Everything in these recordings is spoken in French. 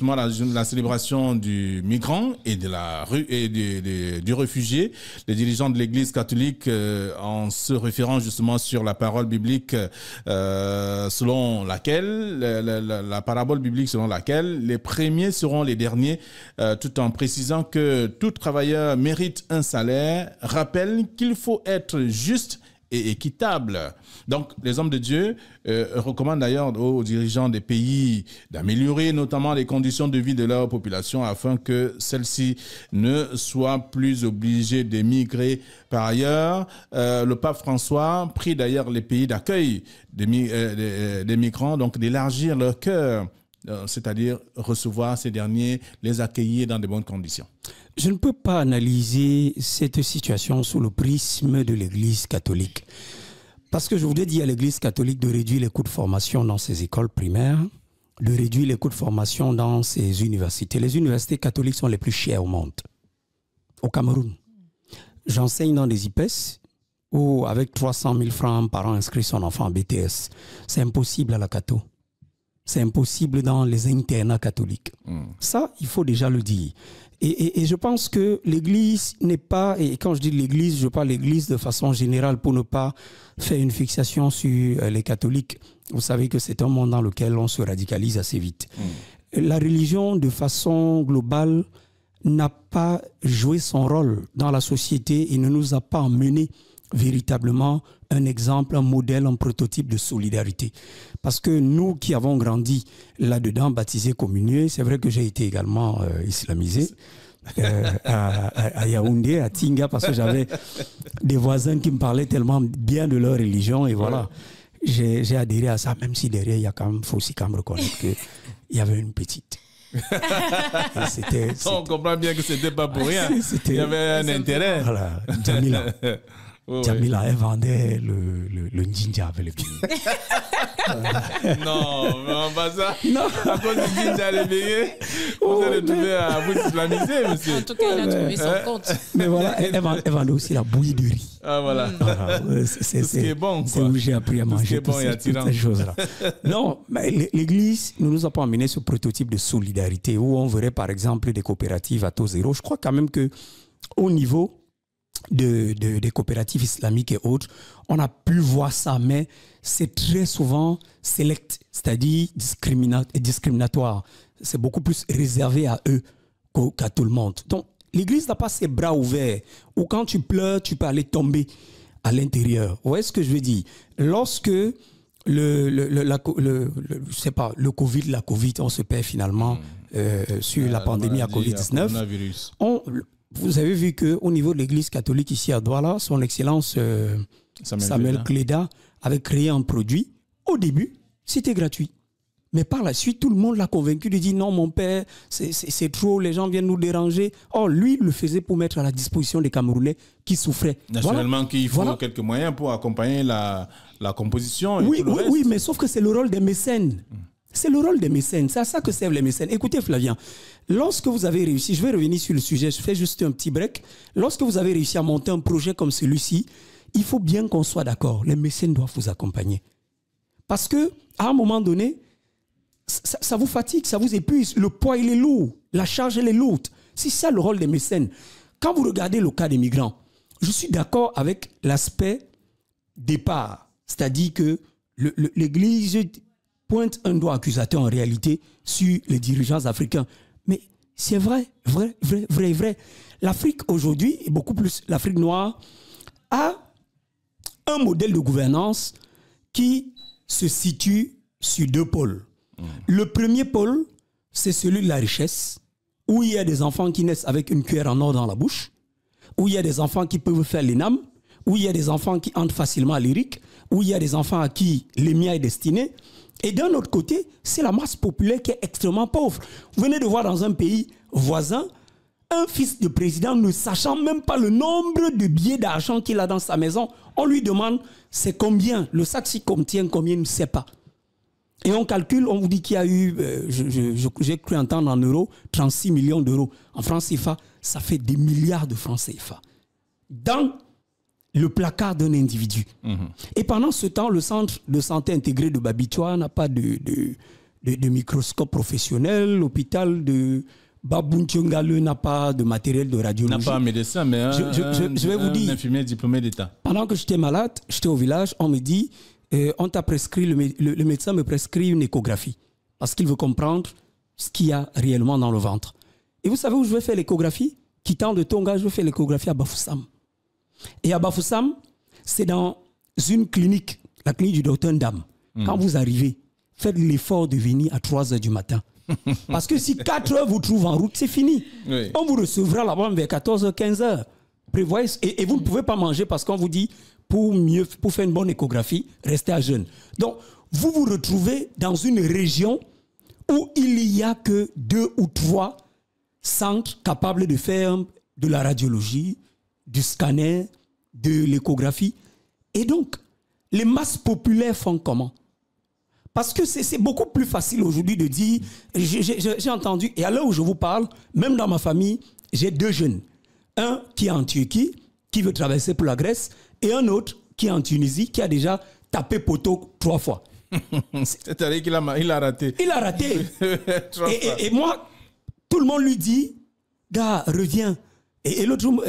justement la célébration du migrant et de la rue et du réfugié. Les dirigeants de l'Église catholique, en se référant justement sur la parole biblique selon laquelle, la parabole biblique selon laquelle les premiers seront les derniers, tout en précisant que tout travailleur mérite un salaire, rappelle qu'il faut être juste et équitable. Donc, les hommes de Dieu recommandent d'ailleurs aux dirigeants des pays d'améliorer notamment les conditions de vie de leur population afin que celle-ci ne soit plus obligée d'émigrer. Par ailleurs, le pape François prie d'ailleurs les pays d'accueil des migrants donc d'élargir leur cœur, c'est-à-dire recevoir ces derniers, les accueillir dans de bonnes conditions. Je ne peux pas analyser cette situation sous le prisme de l'Église catholique. Parce que je voudrais dire à l'Église catholique de réduire les coûts de formation dans ses écoles primaires, de réduire les coûts de formation dans ses universités. Les universités catholiques sont les plus chères au monde. Au Cameroun, j'enseigne dans des IPES où avec 300 000 francs un parent inscrit son enfant en BTS. C'est impossible à la catho. C'est impossible dans les internats catholiques. Ça, il faut déjà le dire. Et je pense que l'Église n'est pas, et quand je dis l'Église, je parle de l'Église de façon générale pour ne pas faire une fixation sur les catholiques. Vous savez que c'est un monde dans lequel on se radicalise assez vite. La religion, de façon globale, n'a pas joué son rôle dans la société et ne nous a pas emmenés véritablement un exemple, un modèle, un prototype de solidarité. Parce que nous qui avons grandi là-dedans, baptisés, communiés, c'est vrai que j'ai été également islamisé à Yaoundé, à Tinga, parce que j'avais des voisins qui me parlaient tellement bien de leur religion et voilà. J'ai adhéré à ça, même si derrière, il faut aussi quand même reconnaître qu'il y avait une petite. On comprend bien que c'était pas pour rien. Il y avait un intérêt. Voilà, Jamila. Jamila, elle vendait le njinja avec le billets. Non, pas ça. Non. À cause du njinja et les billets, vous allez trouver à vous islamiser, monsieur. En tout cas, il a trouvé son compte. Mais voilà, elle vendait aussi la bouillie de riz. Ah, voilà. C'est ce qui est bon, c'est où j'ai appris à manger toutes ces choses-là. Non, mais l'Église ne nous a pas amené ce prototype de solidarité où on verrait par exemple des coopératives à taux zéro. Je crois quand même qu'au niveau des coopératives islamiques et autres, on a pu voir ça, mais c'est très souvent select, c'est-à-dire discriminatoire. C'est beaucoup plus réservé à eux qu'à tout le monde. Donc, l'Église n'a pas ses bras ouverts, où quand tu pleures, tu peux aller tomber à l'intérieur. Vous voyez ce que je veux dire? Lorsque le Covid, la Covid, on se perd finalement sur la pandémie à Covid-19. Vous avez vu qu'au niveau de l'Église catholique ici à Douala, son Excellence Samuel Cléda avait créé un produit. Au début, c'était gratuit. Mais par la suite, tout le monde l'a convaincu de dire non, mon père, c'est trop, les gens viennent nous déranger. Or, lui, il le faisait pour mettre à la disposition des Camerounais qui souffraient. Naturellement, qu'il faut quelques moyens pour accompagner la composition. Et tout le reste. Oui, mais sauf que c'est le rôle des mécènes. C'est le rôle des mécènes. C'est à ça que servent les mécènes. Écoutez, Flavien, lorsque vous avez réussi, je vais revenir sur le sujet, je fais juste un petit break. Lorsque vous avez réussi à monter un projet comme celui-ci, il faut bien qu'on soit d'accord. Les mécènes doivent vous accompagner. Parce que, à un moment donné, ça vous fatigue, ça vous épuise. Le poids, il est lourd. La charge, elle est lourde. C'est ça le rôle des mécènes. Quand vous regardez le cas des migrants, je suis d'accord avec l'aspect départ. C'est-à-dire que l'Église pointe un doigt accusateur en réalité sur les dirigeants africains. Mais c'est vrai. L'Afrique aujourd'hui, et beaucoup plus l'Afrique noire, a un modèle de gouvernance qui se situe sur deux pôles. Le premier pôle, c'est celui de la richesse, où il y a des enfants qui naissent avec une cuillère en or dans la bouche, où il y a des enfants qui peuvent faire l'ENAM, où il y a des enfants qui entrent facilement à l'IRIC, où il y a des enfants à qui l'EMIA est destiné. Et d'un autre côté, c'est la masse populaire qui est extrêmement pauvre. Vous venez de voir dans un pays voisin, un fils de président ne sachant même pas le nombre de billets d'argent qu'il a dans sa maison, on lui demande c'est combien, le sac s'y contient combien, il ne sait pas. Et on calcule, on vous dit qu'il y a eu, j'ai cru entendre en euros, 36 millions d'euros. En francs CFA, ça fait des milliards de francs CFA. Dans le placard d'un individu. Et pendant ce temps, le centre de santé intégré de Babichoua n'a pas de de microscope professionnel. L'hôpital de Babuntiongale n'a pas de matériel de radiologie. N'a pas un médecin, mais je vais vous dire, infirmier diplômé d'État. Pendant que j'étais malade, j'étais au village, on me dit, on t'a prescrit, le médecin me prescrit une échographie parce qu'il veut comprendre ce qu'il y a réellement dans le ventre. Et vous savez où je vais faire l'échographie? Quittant de Tonga, je vais faire l'échographie à Bafoussam. Et à Bafoussam, c'est dans une clinique, la clinique du docteur Ndam. Quand vous arrivez, faites l'effort de venir à 3 h du matin. Parce que si 4 h vous trouvent en route, c'est fini. Oui. On vous recevra là-bas vers 14 h, 15 h. Prévoyez, et vous ne pouvez pas manger parce qu'on vous dit, pour faire une bonne échographie, restez à jeûne. Donc, vous vous retrouvez dans une région où il n'y a que 2 ou 3 centres capables de faire de la radiologie, du scanner, de l'échographie. Et donc, les masses populaires font comment? Parce que c'est beaucoup plus facile aujourd'hui de dire, j'ai entendu, et à l'heure où je vous parle, même dans ma famille, j'ai 2 jeunes. Un qui est en Turquie, qui veut traverser pour la Grèce, et un autre qui est en Tunisie, qui a déjà tapé poteau 3 fois. C'est-à-dire qu'il a raté. Il a raté. et moi, tout le monde lui dit, gars, reviens. Et l'autre jour,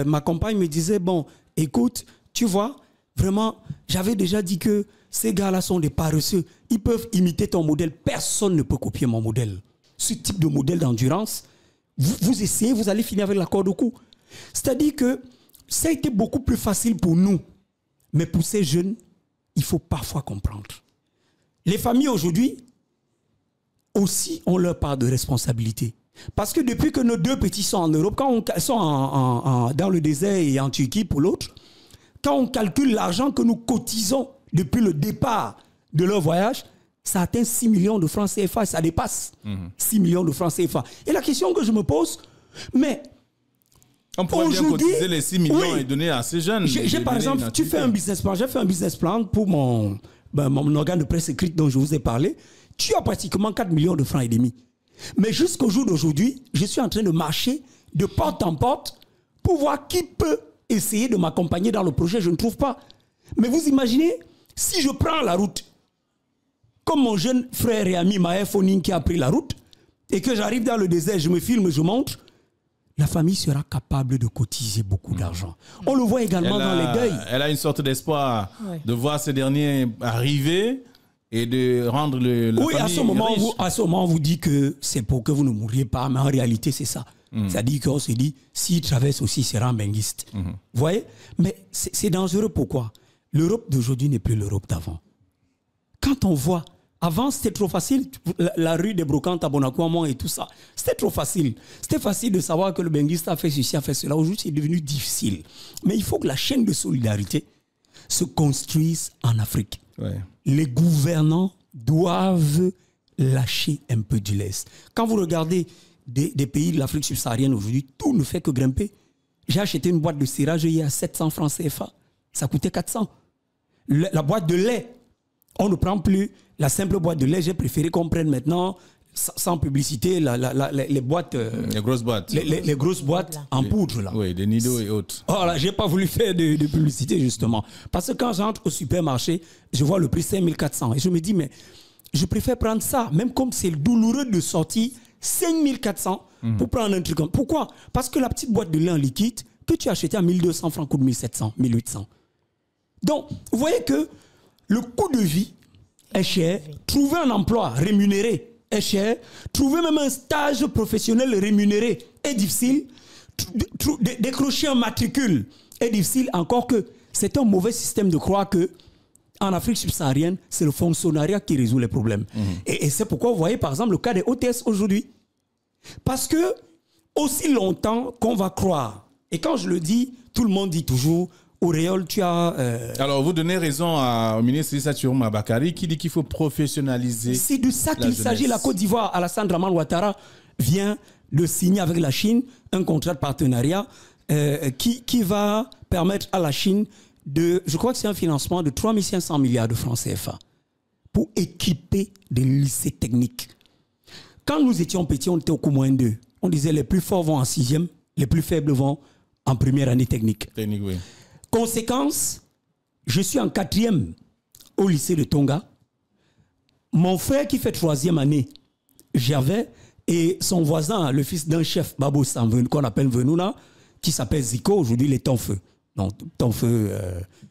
ma compagne me disait, bon, écoute, tu vois, vraiment, j'avais déjà dit que ces gars-là sont des paresseux. Ils peuvent imiter ton modèle. Personne ne peut copier mon modèle. Ce type de modèle d'endurance, vous essayez, vous allez finir avec la corde au cou. C'est-à-dire que ça a été beaucoup plus facile pour nous. Mais pour ces jeunes, il faut parfois comprendre. Les familles aujourd'hui aussi ont leur part de responsabilité. Parce que depuis que nos 2 petits sont en Europe, quand ils sont dans le désert et en Turquie pour l'autre, quand on calcule l'argent que nous cotisons depuis le départ de leur voyage, ça atteint 6 millions de francs CFA, ça dépasse 6 millions de francs CFA. Et la question que je me pose, mais on pourrait bien cotiser les 6 millions et donner à ces jeunes. Par exemple, tu fais un business plan. J'ai fait un business plan pour mon organe de presse écrite dont je vous ai parlé. Tu as pratiquement 4 millions de francs et demi. Mais jusqu'au jour d'aujourd'hui, je suis en train de marcher de porte en porte pour voir qui peut essayer de m'accompagner dans le projet. Je ne trouve pas. Mais vous imaginez, si je prends la route, comme mon jeune frère et ami Maher Foning qui a pris la route, et que j'arrive dans le désert, je me filme, je montre, la famille sera capable de cotiser beaucoup d'argent. On le voit également dans les deuils. Elle a une sorte d'espoir de voir ces derniers arriver et de rendre la famille à ce moment, on vous dit que c'est pour que vous ne mouriez pas, mais en réalité, c'est ça. C'est-à-dire qu'on se dit, s'il traverse aussi, il sera benguiste. Vous voyez? Mais c'est dangereux. Pourquoi? L'Europe d'aujourd'hui n'est plus l'Europe d'avant. Quand on voit, avant c'était trop facile, la rue des Brocantes à Bonacoumont et tout ça, c'était trop facile. C'était facile de savoir que le benguiste a fait ceci, a fait cela. Aujourd'hui, c'est devenu difficile. Mais il faut que la chaîne de solidarité se construise en Afrique. Ouais. Les gouvernants doivent lâcher un peu du lest. Quand vous regardez des pays de l'Afrique subsaharienne aujourd'hui, tout ne fait que grimper. J'ai acheté une boîte de cirage hier à 700 francs CFA. Ça coûtait 400. La boîte de lait, on ne prend plus la simple boîte de lait. J'ai préféré qu'on prenne maintenant, sans publicité, les boîtes. Les grosses boîtes. Les grosses boîtes en poudre. Là. Oui, des Nido et autres. Oh là, je n'ai pas voulu faire de publicité justement. Parce que quand j'entre au supermarché, je vois le prix 5400. Et je me dis, mais je préfère prendre ça, même comme c'est douloureux de sortir 5400 pour prendre un truc. Pourquoi? Parce que la petite boîte de lait en liquide que tu as acheté à 1200 francs coûte 1700, 1800. Donc, vous voyez que le coût de vie est cher. Trouver un emploi rémunéré est cher. Trouver même un stage professionnel rémunéré est difficile. Décrocher un matricule est difficile, encore que c'est un mauvais système de croire que en Afrique subsaharienne, c'est le fonctionnariat qui résout les problèmes. Et c'est pourquoi vous voyez par exemple le cas des hôtesses aujourd'hui. Parce que aussi longtemps qu'on va croire, et quand je le dis, tout le monde dit toujours, Auréole, tu as... Alors, vous donnez raison au ministre Issa Chirouma Bakari qui dit qu'il faut professionnaliser. C'est de ça qu'il s'agit. La Côte d'Ivoire, Alassane Dramane Ouattara, vient de signer avec la Chine un contrat de partenariat qui va permettre à la Chine je crois que c'est un financement de 3500 milliards de francs CFA pour équiper des lycées techniques. Quand nous étions petits, on était au cours 2. On disait les plus forts vont en 6e, les plus faibles vont en première année technique. Technique, oui. Conséquence, je suis en 4e au lycée de Tonga. mon frère qui fait 3e année, j'avais, et son voisin, le fils d'un chef, Babo Sanven, qu'on appelle Venouna, qui s'appelle Zico, aujourd'hui il est Tonfeu. Donc Tonfeu,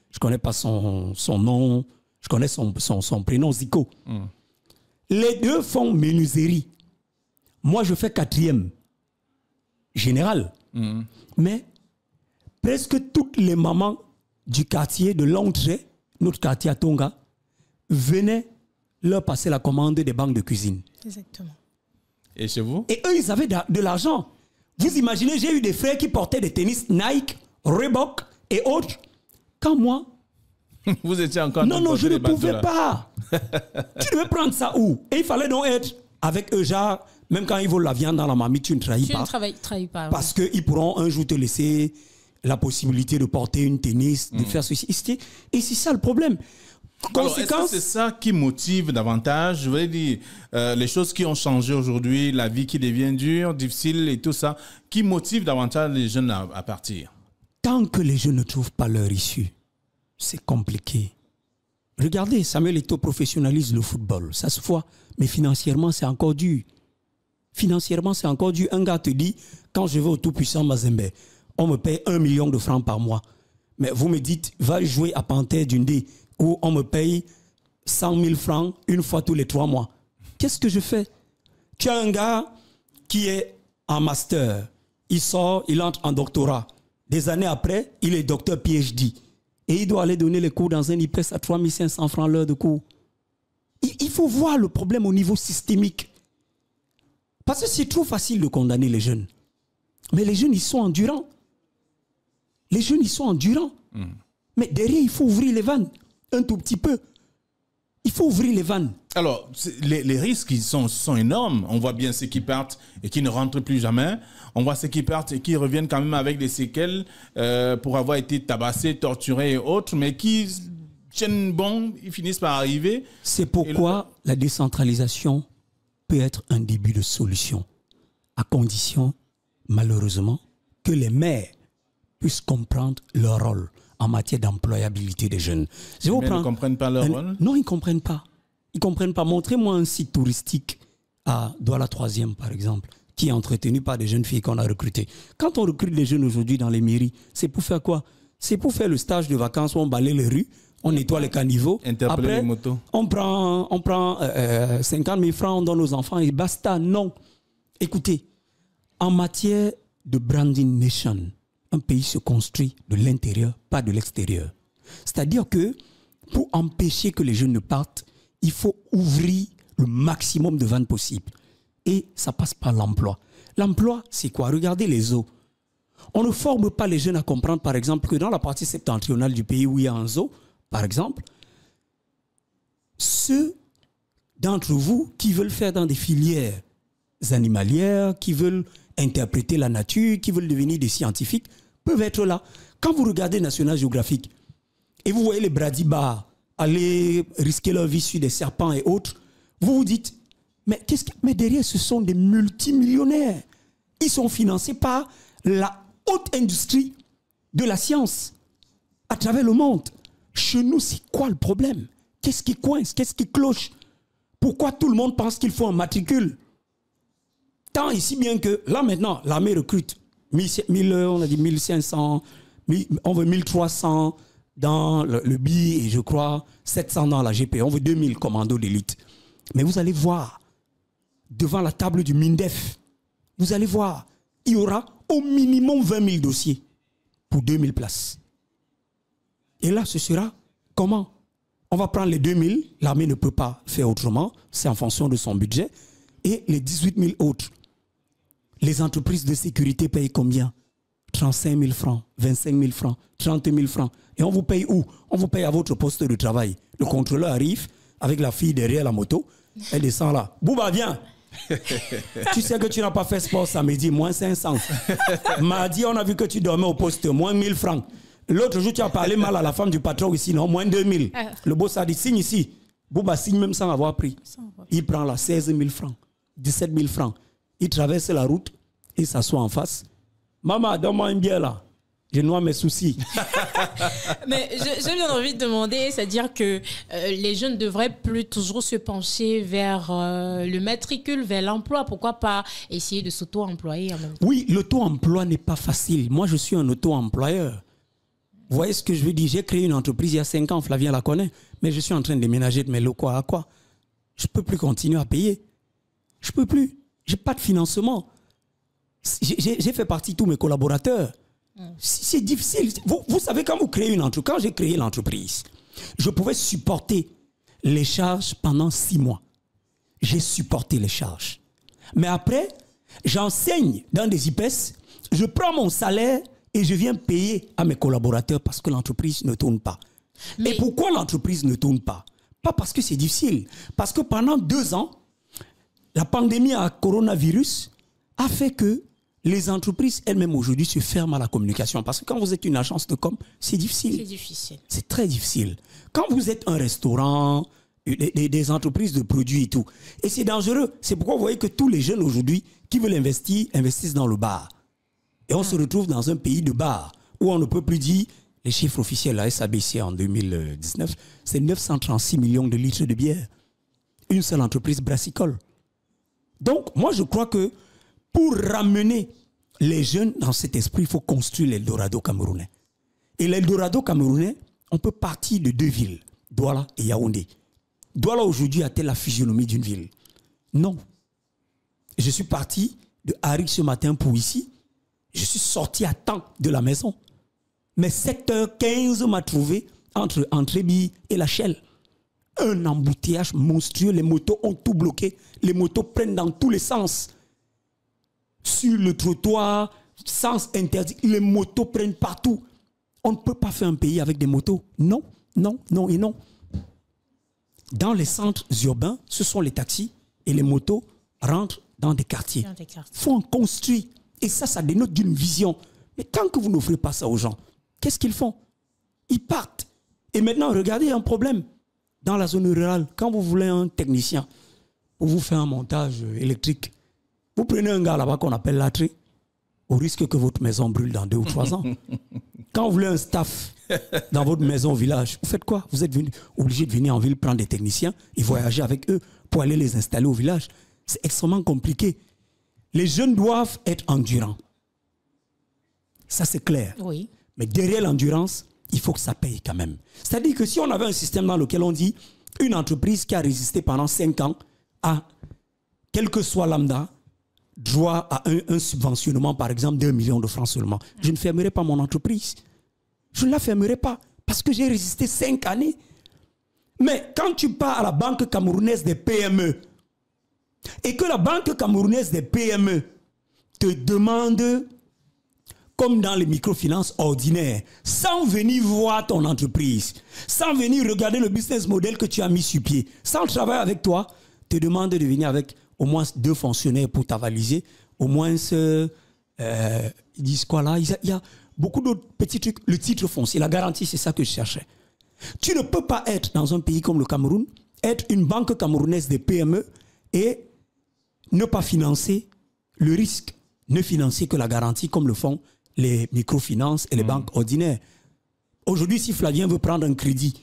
je ne connais pas son nom, je connais son prénom, Zico. Les deux font menuiserie. Moi, je fais 4e général. Mais presque toutes les mamans du quartier de Longtré, notre quartier à Tonga, venaient leur passer la commande des banques de cuisine. Exactement. Et chez vous? Et eux, ils avaient de l'argent. Vous imaginez, j'ai eu des frères qui portaient des tennis Nike, Reebok et autres. Quand moi... Vous étiez encore... Non, je ne pouvais pas. Tu devais prendre ça où? Et il fallait donc être avec eux, genre, même quand ils volent la viande dans la marmite, tu ne trahis pas. Tu ne trahis pas. Parce qu'ils pourront un jour te laisser la possibilité de porter une tennis, de faire ceci. Et c'est ça le problème. Alors, est-ce que c'est ça qui motive davantage? Je veux dire, les choses qui ont changé aujourd'hui, la vie qui devient dure, difficile et tout ça, qui motive davantage les jeunes à partir? Tant que les jeunes ne trouvent pas leur issue, c'est compliqué. Regardez, Samuel Eto'o professionnalise le football, ça se voit, mais financièrement, c'est encore dur. Financièrement, c'est encore dur. Un gars te dit, quand je vais au tout-puissant Mazembe, on me paye 1 million de francs par mois. Mais vous me dites, va jouer à Panthère Dundee, où on me paye 100 000 francs une fois tous les 3 mois. Qu'est-ce que je fais? Tu as un gars qui est en master, il sort, il entre en doctorat. Des années après, il est docteur PhD. Et il doit aller donner les cours dans un IPES à 3 500 francs l'heure de cours. Il faut voir le problème au niveau systémique. Parce que c'est trop facile de condamner les jeunes. Mais les jeunes, ils sont endurants. Les jeunes, ils sont endurants. Mais derrière, il faut ouvrir les vannes. Un tout petit peu. Il faut ouvrir les vannes. Alors, les risques ils sont énormes. On voit bien ceux qui partent et qui ne rentrent plus jamais. On voit ceux qui partent et qui reviennent quand même avec des séquelles pour avoir été tabassés, torturés et autres, mais qui tiennent bon, ils finissent par arriver. C'est pourquoi la décentralisation peut être un début de solution, à condition, malheureusement, que les maires puissent comprendre leur rôle en matière d'employabilité des jeunes. Ils ne comprennent pas leur rôle? Non, ils ne comprennent pas. Ils ne comprennent pas. Montrez-moi un site touristique à Douala 3e, par exemple, qui est entretenu par des jeunes filles qu'on a recrutées. Quand on recrute des jeunes aujourd'hui dans les mairies, c'est pour faire quoi? C'est pour faire le stage de vacances où on balaye les rues, on nettoie les caniveaux. Interpeller après, les motos. On prend 50 000 francs, on donne aux enfants et basta. Non. Écoutez, en matière de branding nation, un pays se construit de l'intérieur, pas de l'extérieur. C'est-à-dire que pour empêcher que les jeunes ne partent, il faut ouvrir le maximum de vannes possibles. Et ça passe par l'emploi. L'emploi, c'est quoi? Regardez les eaux. On ne forme pas les jeunes à comprendre, par exemple, que dans la partie septentrionale du pays où il y a un zoo, par exemple, ceux d'entre vous qui veulent faire dans des filières animalières, qui veulent interpréter la nature, qui veulent devenir des scientifiques, peuvent être là. Quand vous regardez National Geographic et vous voyez les bradibars aller risquer leur vie sur des serpents et autres, vous vous dites, mais derrière, ce sont des multimillionnaires. Ils sont financés par la haute industrie de la science à travers le monde. Chez nous, c'est quoi le problème? Qu'est-ce qui coince? Qu'est-ce qui cloche? Pourquoi tout le monde pense qu'il faut un matricule? Tant ici bien que, là maintenant, l'armée recrute. On a dit 1500, on veut 1300 dans le BI et je crois 700 dans la GP. On veut 2000 commandos d'élite. Mais vous allez voir, devant la table du MINDEF, vous allez voir, il y aura au minimum 20 000 dossiers pour 2000 places. Et là, ce sera comment? On va prendre les 2000, l'armée ne peut pas faire autrement, c'est en fonction de son budget, et les 18 000 autres. Les entreprises de sécurité payent combien? 35 000 francs, 25 000 francs, 30 000 francs. Et on vous paye où? On vous paye à votre poste de travail. Le contrôleur arrive avec la fille derrière la moto, elle descend là. Bouba, viens! Tu sais que tu n'as pas fait sport samedi, moins 500. Mardi, on a vu que tu dormais au poste, moins 1000 francs. L'autre jour, tu as parlé mal à la femme du patron ici, non, moins 2000. Le boss a dit, signe ici. Bouba signe même sans avoir pris. Il prend là 16 000 francs, 17 000 francs. Il traverse la route, il s'assoit en face. Maman, donne-moi une bière là. Je noie mes soucis. Mais j'ai bien envie de demander, c'est-à-dire que les jeunes devraient plus toujours se pencher vers le matricule, vers l'emploi. Pourquoi pas essayer de s'auto-employer en même temps? Oui, l'auto-emploi n'est pas facile. Moi, je suis un auto-employeur. Vous voyez ce que je veux dire? J'ai créé une entreprise il y a 5 ans, Flavien la connaît, mais je suis en train de déménager de mes locaux à quoi? Je ne peux plus continuer à payer. Je ne peux plus. Je n'ai pas de financement. J'ai fait partie de tous mes collaborateurs. C'est difficile. Vous savez, quand vous créez une entreprise, quand j'ai créé l'entreprise, je pouvais supporter les charges pendant 6 mois. J'ai supporté les charges. Mais après, j'enseigne dans des IPES, je prends mon salaire et je viens payer à mes collaborateurs parce que l'entreprise ne tourne pas. Mais... Et pourquoi l'entreprise ne tourne pas? Pas parce que c'est difficile. Parce que pendant 2 ans, la pandémie à coronavirus a fait que les entreprises elles-mêmes aujourd'hui se ferment à la communication. Parce que quand vous êtes une agence de com, c'est difficile. C'est difficile. C'est très difficile. Quand vous êtes un restaurant, des entreprises de produits et tout, et c'est dangereux. C'est pourquoi vous voyez que tous les jeunes aujourd'hui qui veulent investir, investissent dans le bar. Et on se retrouve dans un pays de bar où on ne peut plus dire, les chiffres officiels, la SABC en 2019, c'est 936 millions de litres de bière. Une seule entreprise brassicole. Donc, moi, je crois que pour ramener les jeunes dans cet esprit, il faut construire l'Eldorado camerounais. Et l'Eldorado camerounais, on peut partir de 2 villes, Douala et Yaoundé. Douala aujourd'hui a-t-elle la physionomie d'une ville? Non. Je suis parti de Harry ce matin pour ici. Je suis sorti à temps de la maison. Mais 7h15 m'a trouvé entre Entréby et La Chelle. Un embouteillage monstrueux. Les motos ont tout bloqué. Les motos prennent dans tous les sens. Sur le trottoir, sens interdit. Les motos prennent partout. On ne peut pas faire un pays avec des motos. Non, non, non et non. Dans les centres urbains, ce sont les taxis et les motos rentrent dans des quartiers. Il faut en construire. Et ça dénote d'une vision. Mais tant que vous n'offrez pas ça aux gens, qu'est-ce qu'ils font? Ils partent. Et maintenant, regardez un problème. Dans la zone rurale, quand vous voulez un technicien pour vous faire un montage électrique, vous prenez un gars là-bas qu'on appelle l'attré, au risque que votre maison brûle dans 2 ou 3 ans. Quand vous voulez un staff dans votre maison au village, vous faites quoi? Vous êtes obligé de venir en ville prendre des techniciens et voyager avec eux pour aller les installer au village. C'est extrêmement compliqué. Les jeunes doivent être endurants. Ça, c'est clair. Oui. Mais derrière l'endurance, il faut que ça paye quand même. C'est-à-dire que si on avait un système dans lequel on dit une entreprise qui a résisté pendant 5 ans à, quel que soit lambda, droit à un subventionnement, par exemple, d'1 million de francs seulement, je ne fermerai pas mon entreprise. Je ne la fermerai pas parce que j'ai résisté 5 années. Mais quand tu pars à la Banque camerounaise des PME et que la Banque camerounaise des PME te demande, comme dans les microfinances ordinaires, sans venir voir ton entreprise, sans venir regarder le business model que tu as mis sur pied, sans travailler avec toi, te demande de venir avec au moins 2 fonctionnaires pour t'avaliser, au moins, ils disent quoi là? Il y a beaucoup d'autres petits trucs. Le titre foncier, la garantie, c'est ça que je cherchais. Tu ne peux pas être dans un pays comme le Cameroun, être une banque camerounaise des PME et ne pas financer le risque, ne financer que la garantie comme le font les microfinances et les banques ordinaires. Aujourd'hui, si Flavien veut prendre un crédit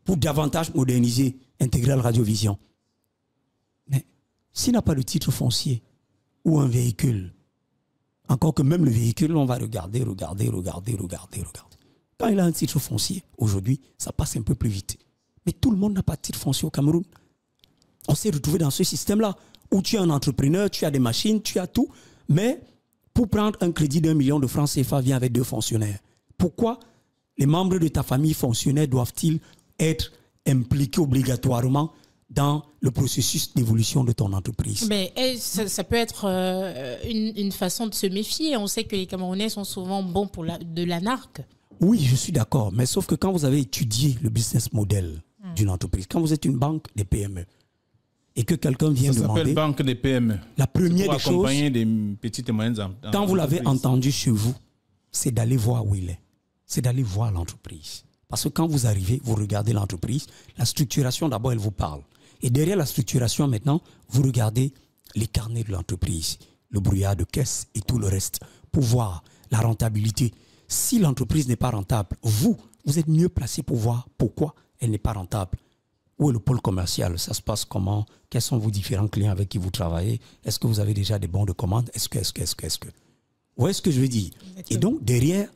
pour davantage moderniser Intégral Radiovision, mais s'il n'a pas de titre foncier ou un véhicule, encore que même le véhicule, on va regarder. Quand il a un titre foncier, aujourd'hui, ça passe un peu plus vite. Mais tout le monde n'a pas de titre foncier au Cameroun. On s'est retrouvé dans ce système-là où tu es un entrepreneur, tu as des machines, tu as tout, mais pour prendre un crédit d'1 million de francs CFA, viens avec 2 fonctionnaires. Pourquoi les membres de ta famille fonctionnaires doivent-ils être impliqués obligatoirement dans le processus d'évolution de ton entreprise? Mais ça peut être une façon de se méfier. On sait que les Camerounais sont souvent bons pour de l'anarque. Oui, je suis d'accord. Mais sauf que quand vous avez étudié le business model d'une entreprise, quand vous êtes une banque des PME, et que quelqu'un vient demander... Ça s'appelle banque des PME. La première des choses... Pour accompagner des petites et moyennes entreprises. Quand vous l'avez entendu chez vous, c'est d'aller voir où il est. C'est d'aller voir l'entreprise. Parce que quand vous arrivez, vous regardez l'entreprise, la structuration, d'abord, elle vous parle. Et derrière la structuration, maintenant, vous regardez les carnets de l'entreprise, le brouillard de caisse et tout le reste, pour voir la rentabilité. Si l'entreprise n'est pas rentable, vous êtes mieux placé pour voir pourquoi elle n'est pas rentable. Où est le pôle commercial? Ça se passe comment? Quels sont vos différents clients avec qui vous travaillez? Est-ce que vous avez déjà des bons de commande? Est-ce que? Vous voyez ce que je veux dire? Et donc, derrière,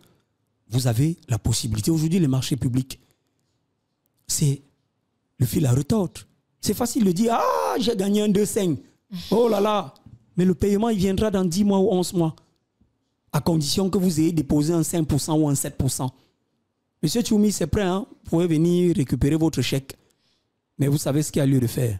vous avez la possibilité. Aujourd'hui, les marchés publics, c'est le fil à retordre. C'est facile de dire, ah, j'ai gagné un 2,5. Oh là là. Mais le paiement, il viendra dans 10 mois ou 11 mois. À condition que vous ayez déposé un 5% ou un 7%. Monsieur Tchoumi, c'est prêt, hein? Vous pouvez venir récupérer votre chèque. Mais vous savez ce qu'il y a lieu de faire.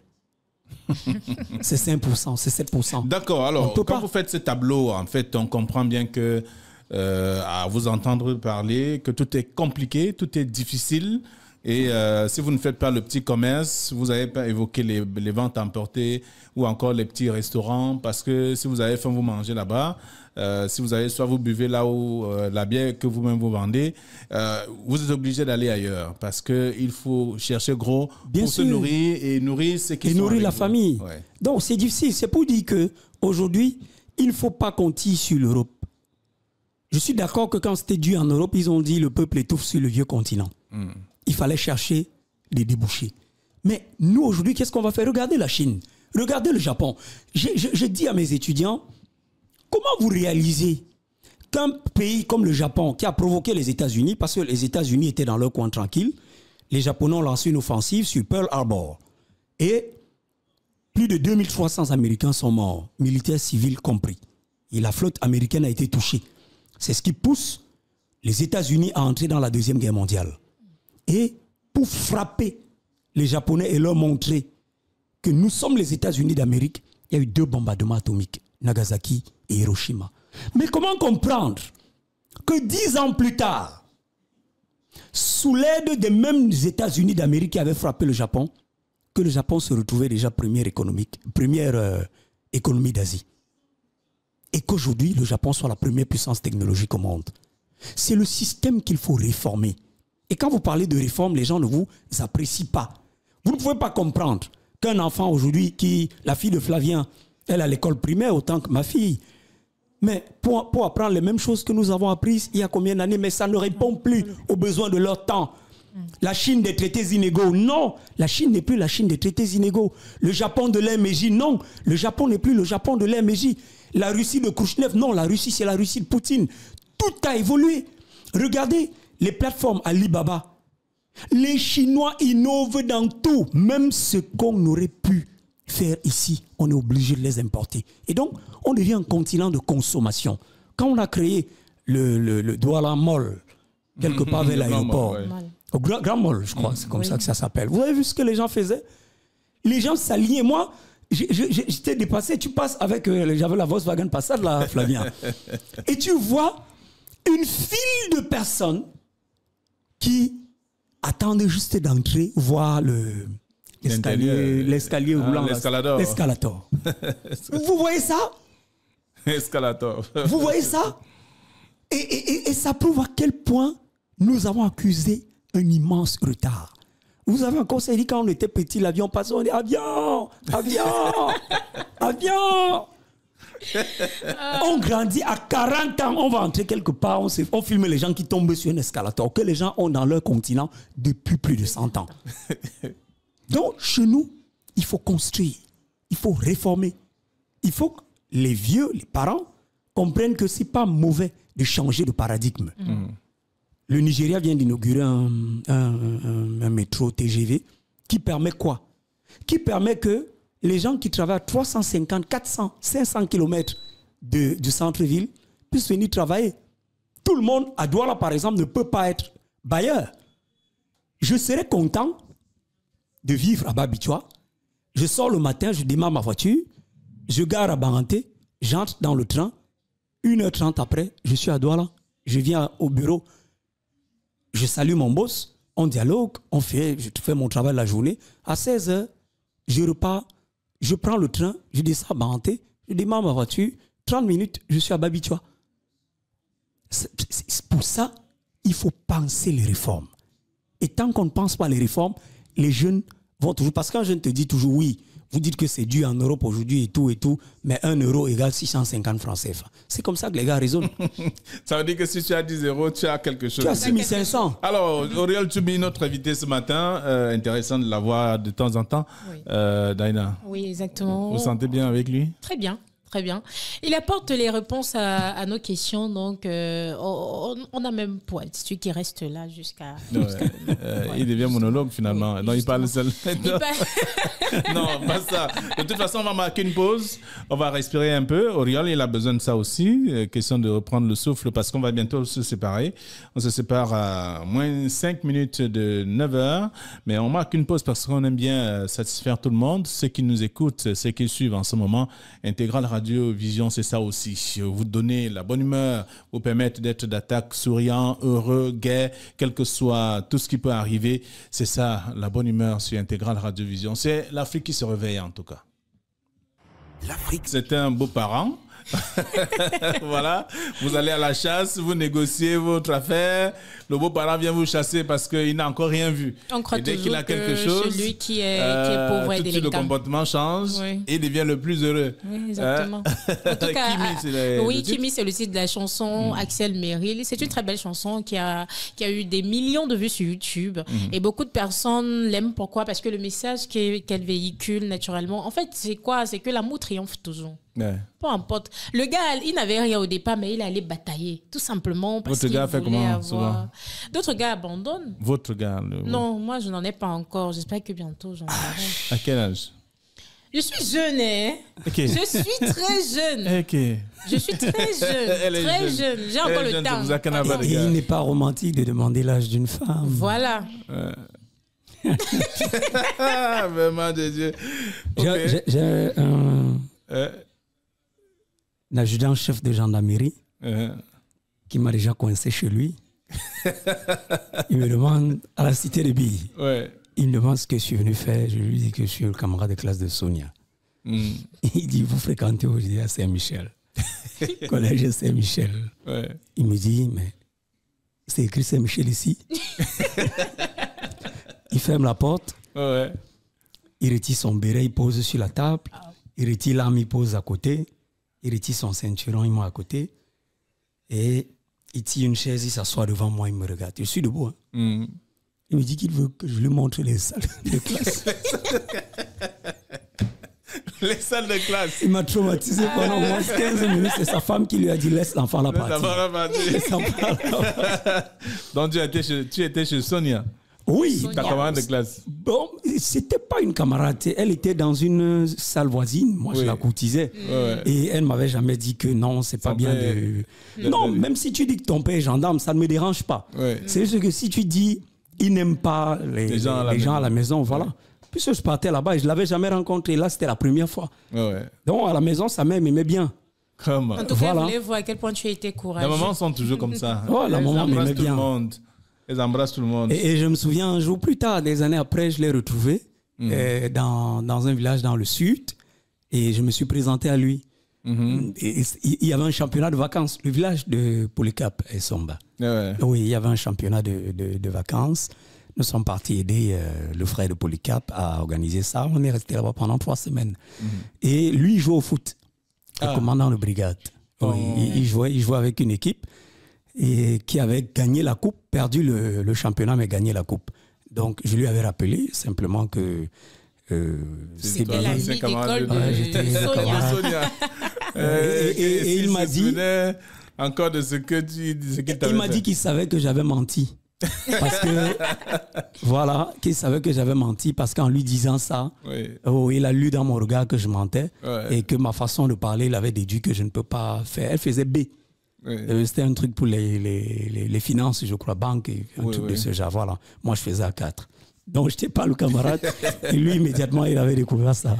C'est 5%, c'est 7%. D'accord, alors quand vous faites ce tableau, en fait, on comprend bien que, à vous entendre parler, que tout est compliqué, tout est difficile. Et si vous ne faites pas le petit commerce, vous n'avez pas évoqué les ventes emportées ou encore les petits restaurants, parce que si vous avez faim, vous mangez là-bas. Si vous avez soif, vous buvez là où la bière que vous-même vous vendez. Vous êtes obligé d'aller ailleurs parce qu'il faut chercher gros bien pour sûr. se nourrir et nourrir ceux qui sont nourrir la vous. famille. Ouais. Donc c'est difficile. C'est pour dire qu'aujourd'hui, il ne faut pas qu'on tire sur l'Europe. Je suis d'accord que quand c'était dû en Europe, ils ont dit le peuple étouffe sur le vieux continent. Il fallait chercher des débouchés. Mais nous, aujourd'hui, qu'est-ce qu'on va faire? Regardez la Chine, regardez le Japon. Je dis à mes étudiants, comment vous réalisez qu'un pays comme le Japon, qui a provoqué les États-Unis, parce que les États-Unis étaient dans leur coin tranquille, les Japonais ont lancé une offensive sur Pearl Harbor. Et plus de 2300 Américains sont morts, militaires civils compris. Et la flotte américaine a été touchée. C'est ce qui pousse les États-Unis à entrer dans la Deuxième Guerre mondiale. Et pour frapper les Japonais et leur montrer que nous sommes les États-Unis d'Amérique, il y a eu 2 bombardements atomiques, Nagasaki et Hiroshima. Mais comment comprendre que 10 ans plus tard, sous l'aide des mêmes États-Unis d'Amérique qui avaient frappé le Japon, que le Japon se retrouvait déjà première économie d'Asie. Et qu'aujourd'hui, le Japon soit la première puissance technologique au monde. C'est le système qu'il faut réformer. Et quand vous parlez de réforme, les gens ne vous apprécient pas. Vous ne pouvez pas comprendre qu'un enfant aujourd'hui, la fille de Flavien, elle a l'école primaire autant que ma fille. Mais pour apprendre les mêmes choses que nous avons apprises il y a combien d'années, mais ça ne répond plus aux besoins de leur temps. La Chine des traités inégaux, non. La Chine n'est plus la Chine des traités inégaux. Le Japon de l'ère Meiji, non. Le Japon n'est plus le Japon de l'ère Meiji. La Russie de Khrouchtchev, non. La Russie, c'est la Russie de Poutine. Tout a évolué. Regardez les plateformes Alibaba. Les Chinois innovent dans tout. Même ce qu'on aurait pu faire ici, on est obligé de les importer. Et donc, on devient un continent de consommation. Quand on a créé le Douala Mall, quelque part vers l'aéroport, au Grand Mall, je crois, c'est comme ça que ça s'appelle. Vous avez vu ce que les gens faisaient? Les gens s'alignaient. Moi, j'étais dépassé. Tu passes avec, j'avais la Volkswagen Passat, là, Flavien. Et tu vois une file de personnes qui attendent juste d'entrer, voir l'escalier roulant. L'escalator. Vous voyez ça? Escalator. Vous voyez ça? Et ça prouve à quel point nous avons accusé un immense retard. Vous avez encore dit quand on était petit, l'avion passait, on dit avion, avion, avion. On grandit à 40 ans, on va entrer quelque part, on filme les gens qui tombent sur un escalator que les gens ont dans leur continent depuis plus de 100 ans. Donc, chez nous, il faut construire, il faut réformer. Il faut que les vieux, les parents, comprennent que ce n'est pas mauvais de changer de paradigme. Le Nigeria vient d'inaugurer un métro TGV qui permet quoi? Qui permet que les gens qui travaillent à 350, 400, 500 km du centre-ville puissent venir travailler. Tout le monde à Douala, par exemple, ne peut pas être bailleur. Je serais content de vivre à Babichoua. Je sors le matin, je démarre ma voiture, je gare à Baranté, j'entre dans le train, 1h30 après, je suis à Douala, je viens au bureau, je salue mon boss, on dialogue, je fais mon travail la journée. À 16h, je repars, je prends le train, je descends à Baranté, je démarre ma voiture, 30 minutes, je suis à Babichoua. C'est pour ça, il faut penser les réformes. Et tant qu'on ne pense pas les réformes, les jeunes vont toujours... Parce qu'un jeune te dit toujours, oui, Vous dites que c'est dû en Europe aujourd'hui et tout, mais 1 euro égale 650 francs CFA. C'est comme ça que les gars raisonnent. Ça veut dire que si tu as 10 euros, tu as quelque chose. Tu as 6500. Alors, Auriol Tchoubi, notre invité ce matin, intéressant de l'avoir de temps en temps. Oui. Daina. Oui, exactement. Vous vous sentez bien avec lui? Très bien. Très bien. Il apporte les réponses à nos questions, donc on a même pour celui qui reste là jusqu'à... Il devient monologue finalement. Non, il parle seul. Non, pas ça. De toute façon, on va marquer une pause. On va respirer un peu. Auriol, il a besoin de ça aussi. Question de reprendre le souffle parce qu'on va bientôt se séparer. On se sépare à moins 5 minutes de 9h. Mais on marque une pause parce qu'on aime bien satisfaire tout le monde. Ceux qui nous écoutent, ceux qui suivent en ce moment, Intégral Radio Vision, c'est ça aussi. Vous donner la bonne humeur, vous permettre d'être d'attaque, souriant, heureux, gai, quel que soit tout ce qui peut arriver. C'est ça, la bonne humeur sur Intégral Radio Vision. C'est l'Afrique qui se réveille en tout cas. L'Afrique, c'est un beau parent. Voilà, vous allez à la chasse, vous négociez votre affaire, le beau-parent vient vous chasser parce qu'il n'a encore rien vu. On croit et dès toujours qu'il a quelque chose, celui qui est pauvre et tout de suite le comportement change et il devient le plus heureux. Oui, exactement. En tout cas, Kimi, c'est le titre de la chanson Axel Merrill. C'est une très belle chanson qui a eu des millions de vues sur YouTube et beaucoup de personnes l'aiment. Pourquoi? Parce que le message qu'elle véhicule naturellement, en fait, c'est quoi? C'est que l'amour triomphe toujours. Ouais. Peu importe. Le gars, il n'avait rien au départ, mais il allait batailler. Tout simplement parce qu'il voulait avoir... D'autres gars abandonnent. Votre gars? Non, moi, je n'en ai pas encore. J'espère que bientôt, j'en aurai. À quel âge? Je suis jeune, hein? Okay. Je suis très jeune. Okay. Je suis très jeune. Très jeune. J'ai encore le temps. Et il n'est pas romantique de demander l'âge d'une femme. Voilà. Vraiment de Dieu. Okay. J'ai un adjudant-chef de gendarmerie qui m'a déjà coincé chez lui. Il me demande, à la cité de Billes, il me demande ce que je suis venu faire. Je lui dis que je suis le camarade de classe de Sonia. Il dit, vous fréquentez aujourd'hui à Saint-Michel, collège Saint-Michel. Il me dit, mais c'est écrit Saint-Michel ici. Il ferme la porte, il retire son béret, il pose sur la table, il retire l'arme, il pose à côté. Il retire son ceinturon, il met à côté. Et il tire une chaise, il s'assoit devant moi, il me regarde. Je suis debout. Hein. Il me dit qu'il veut que je lui montre les salles de classe. Les salles de classe. Il m'a traumatisé pendant au moins 15 minutes. C'est sa femme qui lui a dit laisse l'enfant la partie. Donc tu étais chez Sonia. Oui. Ta camarade de classe. Bon, c'était pas une camarade. Elle était dans une salle voisine. Moi, je la courtisais. Et elle m'avait jamais dit que non, c'est pas bien de... Non, même si tu dis que ton père est gendarme, ça ne me dérange pas. C'est juste que si tu dis, il n'aime pas les gens à la maison, voilà. Puisque je partais là-bas et je l'avais jamais rencontré. Là, c'était la première fois. Donc, à la maison, sa mère m'aimait bien. En tout cas, vous voulez voir à quel point tu as été courageux. Les mamans sont toujours comme ça. La maman m'aimait bien. Elles embrassent tout le monde. Et je me souviens, un jour plus tard, des années après, je l'ai retrouvé dans un village dans le sud et je me suis présenté à lui. Et il y avait un championnat de vacances, le village de Polycap et Somba. Oui, il y avait un championnat de vacances. Nous sommes partis aider le frère de Polycap à organiser ça. On est resté là-bas pendant 3 semaines. Et lui, il jouait au foot, le commandant de brigade. Oui, il jouait avec une équipe et qui avait gagné la coupe, perdu le championnat, mais gagné la coupe. Donc, je lui avais rappelé simplement que c'était l'ami d'école de Sonia. Et il m'a dit... Encore de ce que tu il m'a dit qu'il savait que j'avais menti. Parce que, voilà, qu'il savait que j'avais menti parce qu'en lui disant ça, il a lu dans mon regard que je mentais et que ma façon de parler, il avait déduit que je ne peux pas faire. Elle faisait B. C'était un truc pour les finances, je crois, banque, un truc de ce genre. Voilà. Moi, je faisais A4. Donc, je n'étais pas le camarade. Et lui, immédiatement, il avait découvert ça.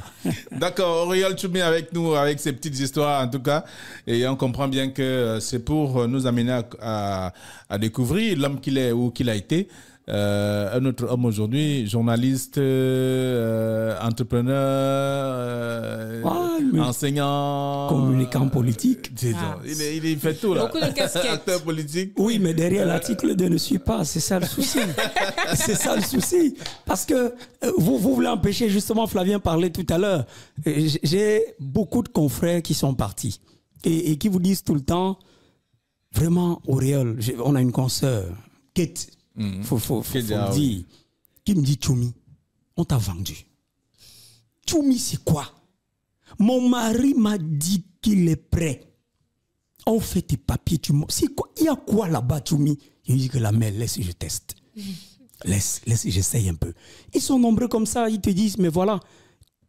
D'accord. Auriol Tchoubi avec nous, avec ses petites histoires, en tout cas. Et on comprend bien que c'est pour nous amener à découvrir l'homme qu'il est ou qu'il a été. un autre homme aujourd'hui, journaliste, entrepreneur, enseignant, communicant politique. Il fait tout là. Beaucoup de casquettes. Acteur politique. Oui, mais derrière l'article 2 ne suit pas. C'est ça le souci. C'est ça le souci. Parce que vous voulez empêcher, justement, Flavien parlait tout à l'heure. J'ai beaucoup de confrères qui sont partis et qui vous disent tout le temps, vraiment, Auréole, on a une consoeur, Kate, faut le dire, qui me dit, Tchoumi, on t'a vendu. Tchoumi, c'est quoi? Mon mari m'a dit qu'il est prêt. On fait tes papiers, c'est quoi? Il y a quoi là-bas, Tchoumi? Il dit que la mère, laisse, je teste. Laisse, j'essaye un peu. Ils sont nombreux comme ça, ils te disent, mais voilà,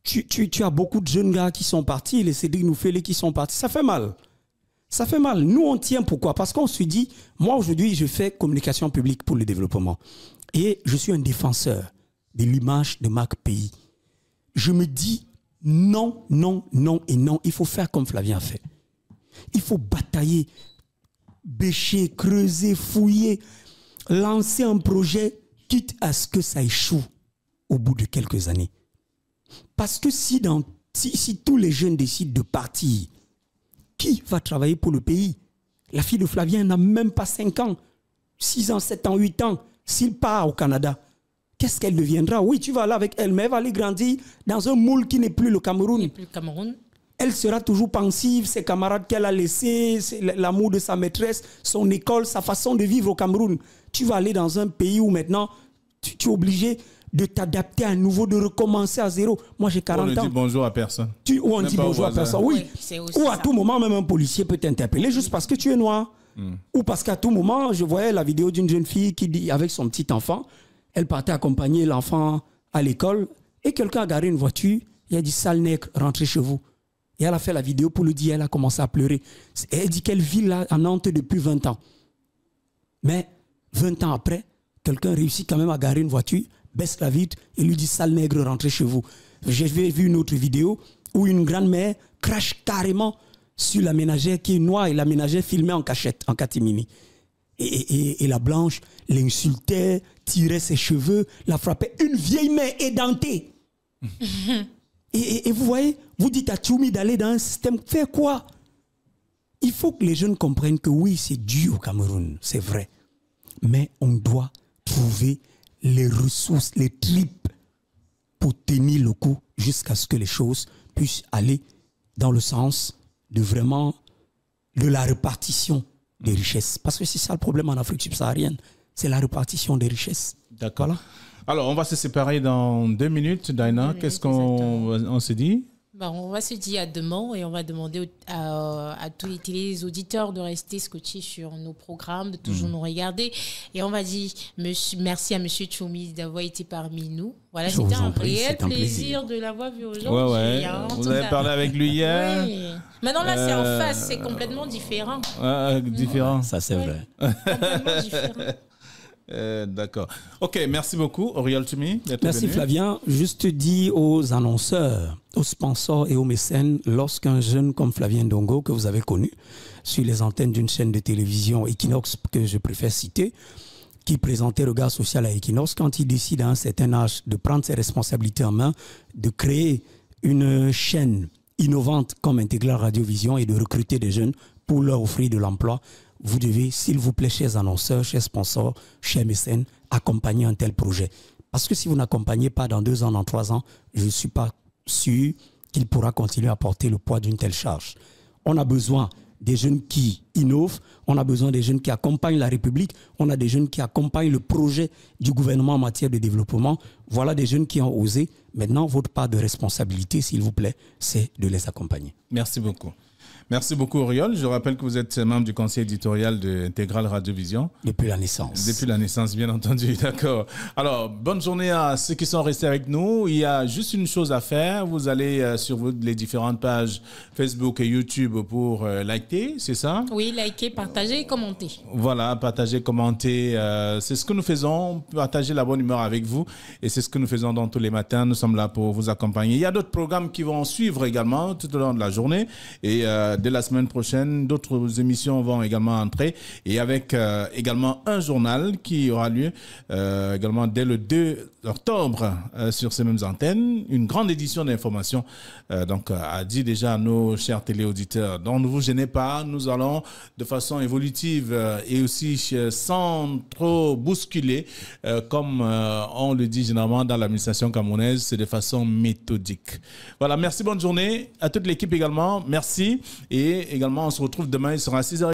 tu as beaucoup de jeunes gars qui sont partis, les Cédric Noufélé qui sont partis. Ça fait mal. Ça fait mal. Nous, on tient pourquoi? Parce qu'on se dit, moi aujourd'hui, je fais communication publique pour le développement. Et je suis un défenseur de l'image de marque pays. Je me dis, non, non, non et non. Il faut faire comme Flavien a fait. Il faut batailler, bêcher, creuser, fouiller, lancer un projet, quitte à ce que ça échoue au bout de quelques années. Parce que si tous les jeunes décident de partir, qui va travailler pour le pays? La fille de Flavien n'a même pas 5 ans, 6 ans, 7 ans, 8 ans. S'il part au Canada, qu'est-ce qu'elle deviendra? Oui, tu vas là avec elle, mais elle va aller grandir dans un moule qui n'est plus le Cameroun. Elle sera toujours pensive, ses camarades qu'elle a laissés, l'amour de sa maîtresse, son école, sa façon de vivre au Cameroun. Tu vas aller dans un pays où maintenant, tu es obligé de t'adapter à nouveau, de recommencer à zéro. Moi, j'ai 40 ans. On ne dit bonjour à personne. Ou on dit bonjour à personne, oui. Ou à tout moment, même un policier peut t'interpeller juste parce que tu es noir. Ou parce qu'à tout moment, je voyais la vidéo d'une jeune fille qui dit, avec son petit enfant, elle partait accompagner l'enfant à l'école et quelqu'un a garé une voiture. Il a dit, sale nègre, rentrez chez vous. Et elle a fait la vidéo pour lui dire, elle a commencé à pleurer. Elle dit qu'elle vit là à Nantes depuis 20 ans. Mais 20 ans après, quelqu'un réussit quand même à garer une voiture, baisse la vitre et lui dit, sale nègre, rentrez chez vous. J'ai vu une autre vidéo où une grand-mère crache carrément sur la ménagère qui est noire et la ménagère filmée en cachette, en catimini. Et la blanche l'insultait, tirait ses cheveux, la frappait. Une vieille main édentée. Et vous voyez, vous dites à Tchoumi d'aller dans un système, faire quoi? Il faut que les jeunes comprennent que oui, c'est dur au Cameroun, c'est vrai. Mais on doit trouver les ressources, les tripes pour tenir le coup jusqu'à ce que les choses puissent aller dans le sens de vraiment de la répartition des richesses. Parce que c'est ça le problème en Afrique subsaharienne, c'est la répartition des richesses. D'accord. Voilà. Alors, on va se séparer dans 2 minutes, Daina. Qu'est-ce qu'on se dit? On va se dire à demain et on va demander à tous les auditeurs de rester scotchés sur nos programmes, de toujours nous regarder. Et on va dire merci à M. Tchoumi d'avoir été parmi nous. Voilà, c'était un réel plaisir de l'avoir vu aujourd'hui. Ouais. Vous avez parlé avec lui hier. Oui. Maintenant, là, c'est en face, c'est complètement différent. Différent. Ça, c'est vrai. Complètement différent. D'accord. Ok, merci beaucoup, Auréole Tchoumi. Merci Flavien. Juste dis aux annonceurs, aux sponsors et aux mécènes, lorsqu'un jeune comme Flavien Ndongo, que vous avez connu sur les antennes d'une chaîne de télévision Equinox, que je préfère citer, qui présentait Regard Social à Equinox, quand il décide à un certain âge de prendre ses responsabilités en main, de créer une chaîne innovante comme Intégral Radiovision et de recruter des jeunes pour leur offrir de l'emploi, vous devez, s'il vous plaît, chers annonceurs, chers sponsors, chers mécènes, accompagner un tel projet. Parce que si vous n'accompagnez pas dans 2 ans, dans 3 ans, je ne suis pas sûr qu'il pourra continuer à porter le poids d'une telle charge. On a besoin des jeunes qui innovent, on a besoin des jeunes qui accompagnent la République, on a des jeunes qui accompagnent le projet du gouvernement en matière de développement. Voilà des jeunes qui ont osé. Maintenant, votre part de responsabilité, s'il vous plaît, c'est de les accompagner. Merci beaucoup. Merci beaucoup, Auréole. Je rappelle que vous êtes membre du conseil éditorial de Intégral Radiovision. Depuis la naissance. Depuis la naissance, bien entendu. D'accord. Alors, bonne journée à ceux qui sont restés avec nous. Il y a juste une chose à faire. Vous allez sur les différentes pages Facebook et YouTube pour liker, c'est ça? Oui, liker, partager et commenter. Voilà, partager, commenter. C'est ce que nous faisons. Partager la bonne humeur avec vous. Et c'est ce que nous faisons dans tous les matins. Nous sommes là pour vous accompagner. Il y a d'autres programmes qui vont suivre également tout au long de la journée. Et dès la semaine prochaine, d'autres émissions vont également entrer et avec également un journal qui aura lieu également dès le 2 octobre sur ces mêmes antennes. Une grande édition d'information donc a dit déjà à nos chers téléauditeurs. Donc ne vous gênez pas, nous allons de façon évolutive et aussi sans trop bousculer comme on le dit généralement dans l'administration camerounaise, c'est de façon méthodique. Voilà, merci, bonne journée à toute l'équipe également, merci et également on se retrouve demain, il sera 6h.